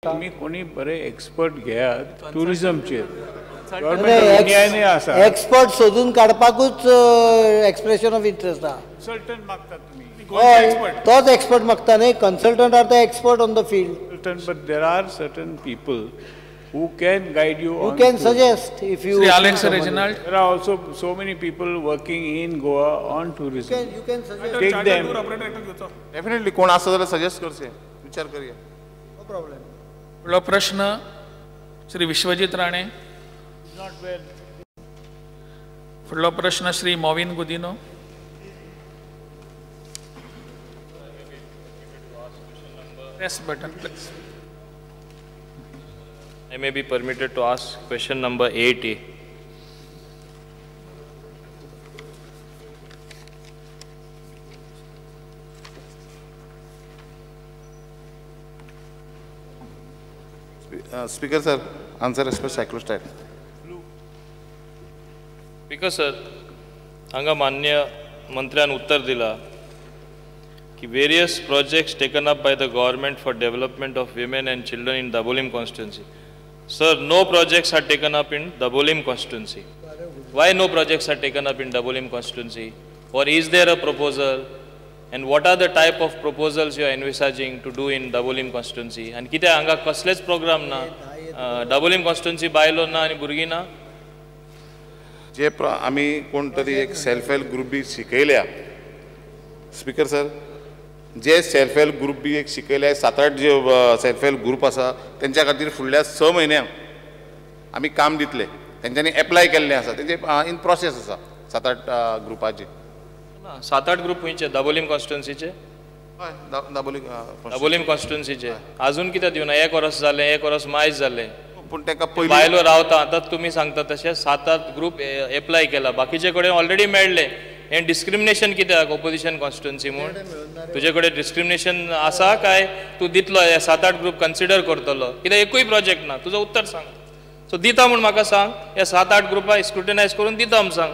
तुम्ही कोणी बरे एक्सपर्ट घेयात टुरिझमचेर एक्सपर्ट सोदून काडपाकूच एक्सप्रेशन ऑफ इंटरेस्ट आहा. कन्सल्टंट मागतात तुम्ही. तोच एक्सपर्ट मागता न्ही. Consultant are the expert on the field. But there are certain people who can guide you. Who can suggest if you. Sri Alex Reginald. There are also so many people working in Goa on tourism. You can suggest. Take them. Definitely कोण असं जाल्यार suggest करचे, विचार करूया. No problem. फुडलो प्रश्न Shri Vishwajeet Rane. Not well. फुडलो प्रश्न Shri मोविन Gudino. Press button please. I may be permitted to ask question number 80. Speaker sir, answer as per cyclostat. Speaker sir, हांगा मान्य मंत्र्यान उत्तर दिला कि various projects taken up by the government for development of women and children in Dabolim constituency. Sir, no projects are taken up in Dabolim constituency. Why no projects are taken up in Dabolim constituency? Or is there a proposal? And what are the type of proposals you are envisaging to do in Dabolim constituency? And कित्याक हांगा कसलेच program ना, Dabolim constituency बायलो ना आणि भुरगीं ना. जे आमी कोण तरी एक सेल्फ हेल्प ग्रुप बी शिकयल्या. स्पीकर सर, जे सेल्फ हेल्प ग्रुप बी एक शिकयले 7-8 जे सेल्फ हेल्प ग्रुप आसा त्यांच्या खातीर फुडल्या 6 म्हयन्यांक आमी काम दितले. तेंच्यांनी एप्लाय केल्लें आसा, तेजे इन प्रोसेस आसा 7-8 ग्रुपाचे. 7-8 ग्रुप खंयचे? दाबोलीम कॉन्स्टिट्युन्सीचे? हय, दाबोलीम कॉन्स्टिट्युन्सीचे. अजून कित्याक दिवना? 1 वर्स जालें, 1 वर्स मायज जालें. पूण ताका पयलीं बायलो रावता. आतां तुमी सांगता तशें 7-8 ग्रुप एप्लाय केला. बाकीचे कडेन ऑलरेडी मेळ्ळे. हे डिस्क्रिमिनेशन कित्याक ऑपोजिशन कॉन्स्टिट्युन्सी म्हूण? तुजे कडेन डिस्क्रिमिनेशन आसा काय तूं दितलो? हे 7-8 ग्रुप कन्सिडर करतलो? कित्याक एकूय प्रोजेक्ट ना. तुजो उत्तर सांग. सो दिता म्हूण म्हाका सांग. हे 7-8 ग्रुपां स्क्रुटिनायज करून दिता म्हूण सांग.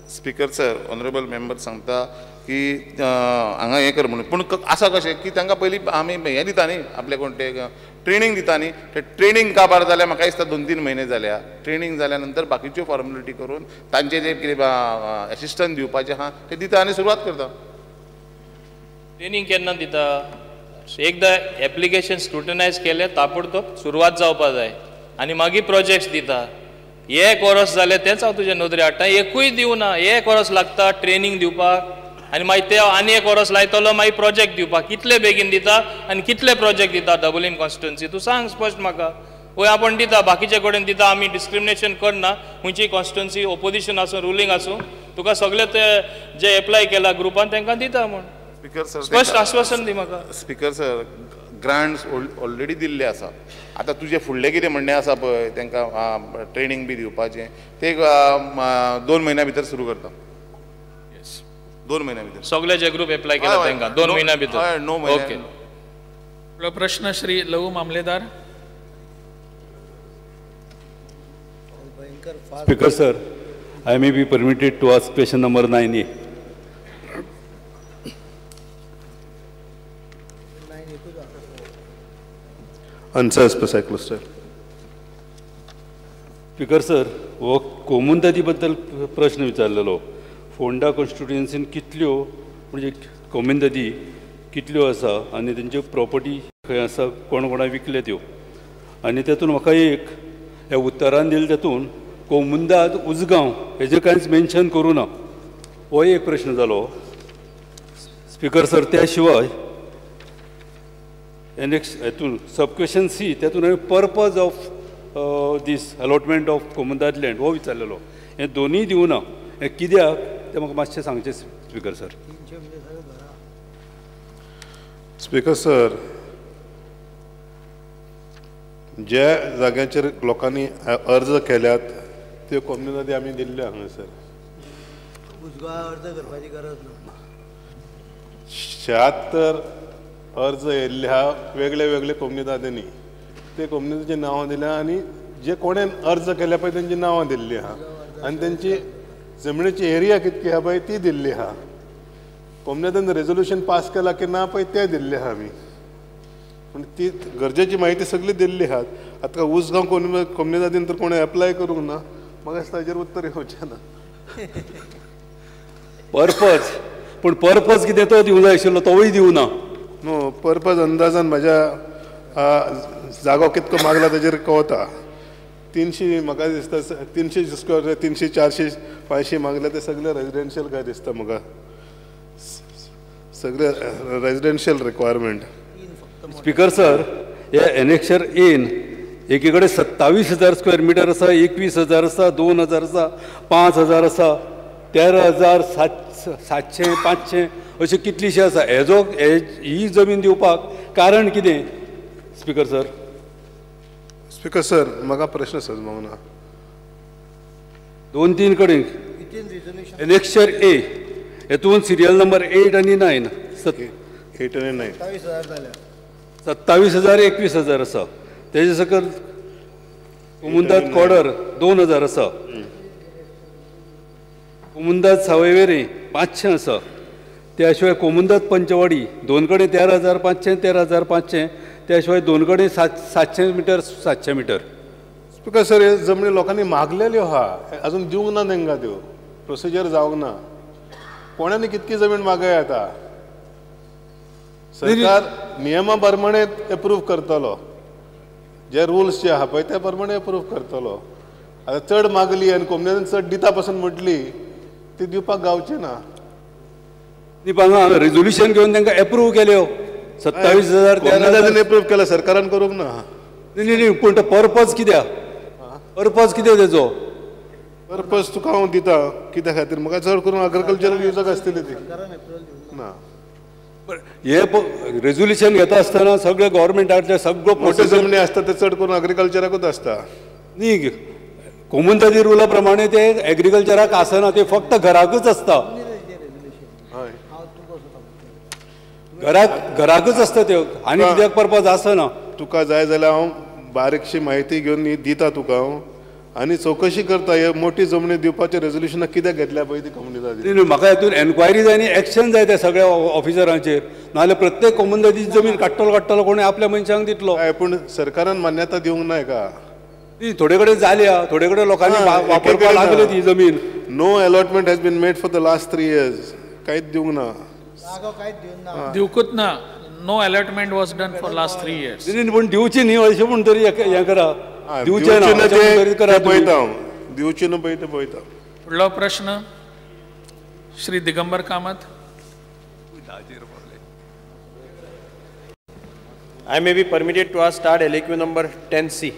स्पीकर सर, ऑनरेबल मेंबर सांगता की हांगा हें कर म्हणून. पूण आसा कशें की तांकां पयलीं आमी हें दिता न्ही, आपले कोण ते ट्रेनींग दिता न्ही. ते ट्रेनींग काबार जाल्यार म्हाका दिसता 2-3 म्हयने जाल्या. ट्रेनींग जाल्या नंतर बाकीच्यो फॉर्मेलिटी करून तांचे जे कितें एसिस्टंट दिवपाचें आहा तें दिता आनी सुरवात करता. ट्रेनींग केन्ना दिता? एकदां एप्लिकेशन स्क्रुटिनायज केलें ताबडतोब सुरवात जावपा जाय आनी मागीर प्रोजेक्ट्स दिता. 1 वर्स जालें तेंच हांव तुजे नदरे हाडटा. एकूय दिवना. 1 वर्स लागता ट्रेनींग दिवपाक आनी मागीर ते आनी 1 वर्स लायतलो मागीर प्रोजेक्ट दिवपाक. कितले बेगीन दिता आनी कितले प्रोजेक्ट दिता दाबोलीम कॉन्स्टिट्युन्सी? तूं सांग स्पश्ट म्हाका. वय आपण दिता, बाकीचे कडेन दिता. आमी डिस्क्रिमिनेशन करना. खंयची कॉन्स्टिट्युन्सी ओपोजिशन आसूं रुलींग आसूं, तुका सगळे ते जे एप्लाय केला ग्रुपान तांकां दिता म्हूण. स्पीकर सर, स्पश्ट आश्वासन दी म्हाका. स्पीकर सर, ग्रांट्स ऑलरेडी दिल्ले आसा. आतां तुजें फुडलें कितें म्हणणें आसा पळय तांकां ट्रेनींग बी दिवपाचें, ते 2 म्हयन्या भितर सुरू करता. 2 म्हयन्या भितर सगळे जे ग्रुप एप्लाय केला तांकां 2 म्हयन्या भितर. ओके. प्रश्न श्री लहू मामलेदार. Speaker sir, I may be permitted to ask question number 9A. Answer as per cyclostat. Speaker sir, हो कोमुनदादी बद्दल प्रश्न विचारलेलो. फोंडा कॉन्स्टिट्युएन्सीन कितल्यो म्हणजे कोमुनदादी कितल्यो आसा आनी तेंच्यो प्रॉपर्टी खंय आसा, कोण कोणा विकले त्यो. आनी तातूंत म्हाका एक ह्या उत्तरान दिले तातूंत कोमुंदाद उजगांव हेजें कांयच मेन्शन करूं ना. हो एक प्रश्न जालो. स्पीकर सर, त्या शिवाय नेक्स्ट हातून सब क्वेश्चन सी तातूंत हांवें purpose of this allotment of कोमुंदाद लँड हो विचारलेलो. हे दोनूय दिवना. हे कित्याक तें म्हाका मातशें सांगचें स्पीकर सर. स्पीकर सर, ज्या जाग्यांचेर लोकांनी अर्ज केल्यात त्यो कोमुनिदादी आमी दिल्ले हांगासर. अर्ज करपाची गरज ना. 76 अर्ज येयल्ले आहा वेगळे वेगळे कोमुनिदादांनी. ते कोमुनिदाचे नांवां दिल्या आनी जे कोणें अर्ज केल्या पळय तेंची नांवां दिल्लीं आहा आनी तेंची जमनीची एरिया कितकी आहा पळय ती दिल्ली आहा. कोमुनिदान रेजोल्युशन पास केला की ना पळय तें दिल्लें आहा आमी. पूण ती गरजेची माहिती सगळी दिल्ली आहात. आतां उसगांव कोमुनिदादीन तर कोणें एप्लाय करूंक ना. म्हाका दिसता ताजेर उत्तर येवचें ना. पर्पज पूण पर्पज कितें तो दिवंक जाय आशिल्लो तोवूय दिवं ना. नो पर्पज अंदाजान म्हाज्या जागो कितको मागला ताजेर कळटा. 300 म्हाका दिसता 300 स्क्वेअर 300 400 500 मागले ते सगळे रेजिडेन्शियल काय दिसता म्हाका. सगळे रेजिडेन्शियल रिक्वायरमेंट. स्पीकर सर, हे एनेक्शर एन एकी कडेन 27,000 स्क्वेअर मिटर आसा, 21,000 आसा, 2,000 आसा, 5,000 आसा, 13,700 500 अशी कितलीशी आसा. ही जमीन दिवपाक कारण कितें स्पीकर सर? स्पीकर सर, म्हाका प्रश्न समजूंक ना. 2-3 कडेन एनेक्शर ए हेतून सिरियल नंबर 8 आनी 9 8 आनी 9 27,000 21,000 आसा. तेजे सकयल कोमुंदाद कॉडर 2,000 आसा. कोमुंदाद सावयवेरें 500 आसा. त्या शिवाय कोमुंदाद पंचवाडी 2 कडेन 13,500 13,500. त्या शिवाय 2 कडेन 700 मिटर 700 मिटर. स्पीकर सर, हे जमनी लोकांनी मागलेल्यो आहा, अजून दिवंक ना तांकां त्यो. प्रोसिजर जावंक ना. कोणांनी कितकी जमीन मागय आता. सरकार नियमा प्रमाणे एप्रूव करतलो. जे रुल्स जे आहा पळय त्या प्रमाणे एप्रूव करतलो. आतां चड मागली आनी कोमुनिदान चड दिता पासून म्हटली ती दिवपाक गावची ना. रेझोल्युशन घेवन तांकां एप्रूव केल्यो 27,000 कोमुनिदादान एप्रूव केला, सरकारान करूंक ना. न्ही पूण तो पर्पज कित्याक? पर्पज कितें तेजो? पर्पज तुका हांव दिता कित्या खातीर म्हाका चड करून एग्रीकल्चरल युजाक आसतली ती ना. हे रेझोल्युशन घेता आसतना सगळे गव्हर्मेंटातले सगळो मोठे जमनी आसता ते चड करून एग्रीकल्चराकूच आसता. न्ही कोमुनिदादी रुला प्रमाणे ते एग्रीकल्चराक आसना, ते फक्त घराकूच आसता. घराकूच आसता त्यो आनी कित्याक पर्पज आसना. तुका जाय जाल्यार हांव बारीकशी म्हायती घेवन दिता तुका हांव आनी चवकशी करता. हे मोठी जमनी दिवपाचे रेझोल्युशनां कित्याक घेतल्या पळय ती कोमुनिदादी. म्हाका हातून एन्क्वायरी जाय आनी एक्शन जाय त्या सगळ्या ऑफिसरांचेर. नाजाल्यार प्रत्येक कोमुनिदादीची जमीन काडटलो कोणी आपल्या मनशांक दितलो. पूण सरकारान मान्यता दिवंक ना का. ती थोडे कडेन जाल्या, थोडे कडेन लोकांनी वापरपाक लागले ती जमीन. No allotment has been made for the last 3 years. कांयच दिवंक ना. दिवकूच ना. No allotment was done for last 3 years. पूण दिवची न्ही अशें म्हण तरी हें करा. दिवचे ना पळयता हांव. दिवचे ना पळय ते पळयता. फुडलो प्रश्न Shri Digambar Kamat. I may be permitted to ask start LAQ number 10C.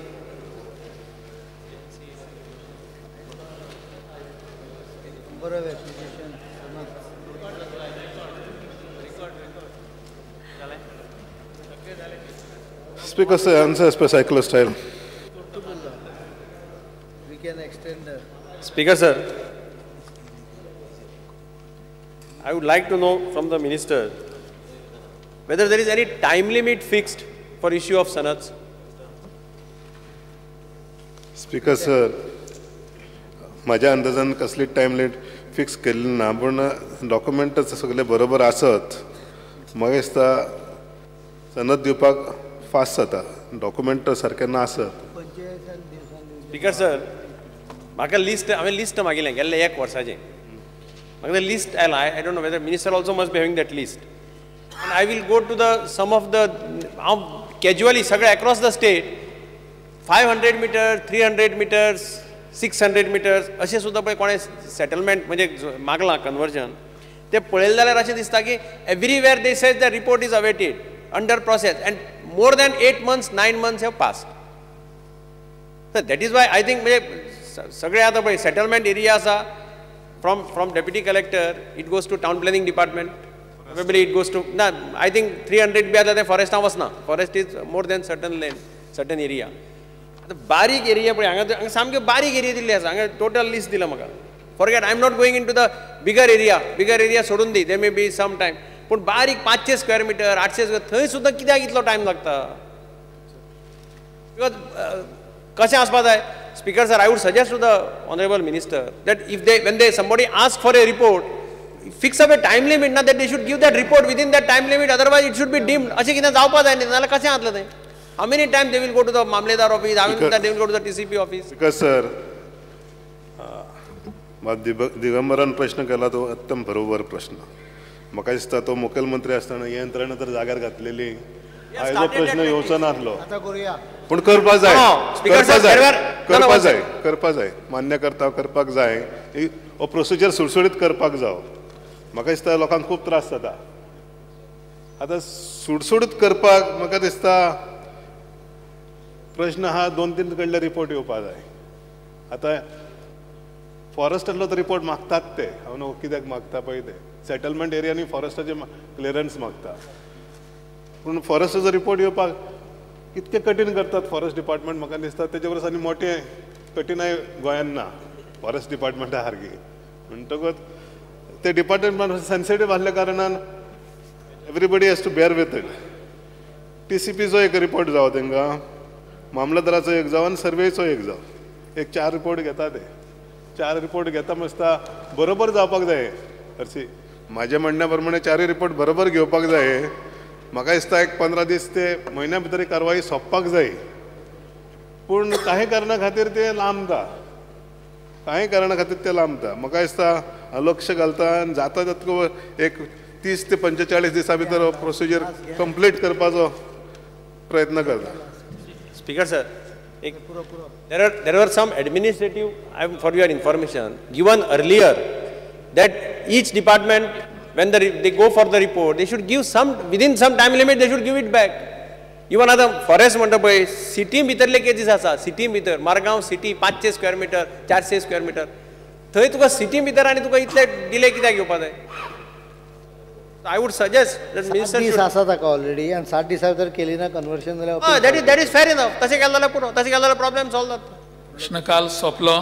Speaker sir, answer as per cycler style. We can extend the... Speaker sir, I would like to know from the minister whether there is any time limit fixed for issue of sanats. Speaker sir, माझ्या अंदाजान कसली time limit fix केल्ली ना, पण document सगळे बरोबर आसत. म्हाका दिसता सनद दिवपाक फास्ट जाता. डॉक्युमेंट सारकें ना आसत. स्पीकर सर, म्हाका लिस्ट हांवें लिस्ट मागिल्लें गेल्ले 1 वर्साचें. म्हाका लिस्ट आयला. I don't know whether minister also must be having that list. And I will go to the some of the हांव कॅज्युअली सगळे across the state 500 metre 300 metres 600 metres अशें सुद्दां पळय कोणें सेटलमेंट म्हणजे मागलां कन्वर्जन ते पळयलें जाल्यार अशें दिसता की everywhere they says the report is awaited under process end more than 8 months 9 months have passed. So that is why I think म्हणजे सगळे आता पळय सेटलमेंट एरिया आसा from deputy collector it goes to town planning department, probably it goes to ना I think 300 बी आतां ते फॉरेस्टां वचना. Forest is more than certain land certain area. आता बारीक एरिया पळय हांगा सामके बारीक एरिया दिल्ले आसा. हांगा टोटल लिस्ट दिला म्हाका. Forget I am not going in to the bigger area सोडून दी. दे मे बी सम टायम. पूण बारीक 500 स्क्वेअर मिटर 800 स्क्वेअर थंय सुद्दां कित्याक इतलो टायम लागता. बिकॉज कशें आसपा जाय. Speaker sir, I would suggest to the honorable minister that if when they somebody ask for a report, fix up a time limit na, that they should give that report within that time limit, otherwise it should be deemed. अशें कितें जावपा जाय न्ही, नाल्यार कशें जातलें तें? How many times they will go to the Mamledar office, how many times they will go to the TCP office? Because sir, दिगंबरान प्रश्न केला तो एकदम बरोबर प्रश्न. म्हाका दिसता तो मुखेलमंत्री आसतना ही यंत्रणा तर जाग्यार घातलेली हाजो प्रश्न येवचो नासलो. पूण करपा जाय, करपा जाय, मान्य करता करपाक जाय. हो प्रोसिजर सुटसुटीत करपाक जावो. म्हाका दिसता लोकांक खूब त्रास जाता. आतां सुटसुटीत करपाक म्हाका दिसता प्रश्न हा 2-3 कडले रिपोर्ट येवपा जाय. आतां फॉरेस्टातलो तो रिपोर्ट मागतात ते, हांव न्हू कित्याक मागता पळय ते, सेटलमेंट एरियांनी फॉरेस्टाचे क्लियरन्स मागता. पूण फॉरेस्टाचो रिपोर्ट येवपाक कितके कठीण करतात फॉरेस्ट डिपार्टमेंट, म्हाका दिसता तेजे परस आनी मोठे कठिनाय गोंयांत ना फॉरेस्ट डिपार्टमेंटा सारकी. म्हणटकूच ते डिपार्टमेंट सेन्सिटीव आसल्या कारणान everybody has to bear with it. TCPचो एक रिपोर्ट जावो तांकां, मामलेदाराचो एक जावो आनी सर्वेचो एक जावो. एक 4 रिपोर्ट घेता ते. 4 रिपोर्ट घेता मस्ता बरोबर जावपाक जाय. हरशी म्हाज्या म्हणण्या प्रमाणे 4 रिपोर्ट बरोबर घेवपाक जाय. म्हाका दिसता एक 15 दीस ते म्हयन्या भितर ही कारवाई सोंपपाक जाय. पूण कांय कारणा खातीर ते लांबता, कांय कारणा खातीर ते लांबता. म्हाका दिसता हांव लक्ष घालता आनी जाता तितको एक 30 ते 45 दिसां भितर हो प्रोसिजर कंप्लीट करपाचो प्रयत्न करता. Speaker sir, there were some administrative, for your information, given earlier that each department, when they go for the report, they should give some, within some time limit, they should give it back. Even आता forest म्हणटा पळय, city भितरले cases आसा, city भितर, Margao city 500 square metre, 400 square metre, थंय तुका city भितर आनी तुका इतले डिले कित्याक घेवपा जाय? I would suggest that minister should... 7 दीस आसा ताका ऑलरेडी आनी 7 दिसा भितर केली ना कन्वर्शन जाल्यार that is fair enough. तशें केलें जाल्यार पुरो, तशें केलें जाल्यार प्रॉब्लेम सॉल्व जाता. प्रश्नकाल सोंपलो.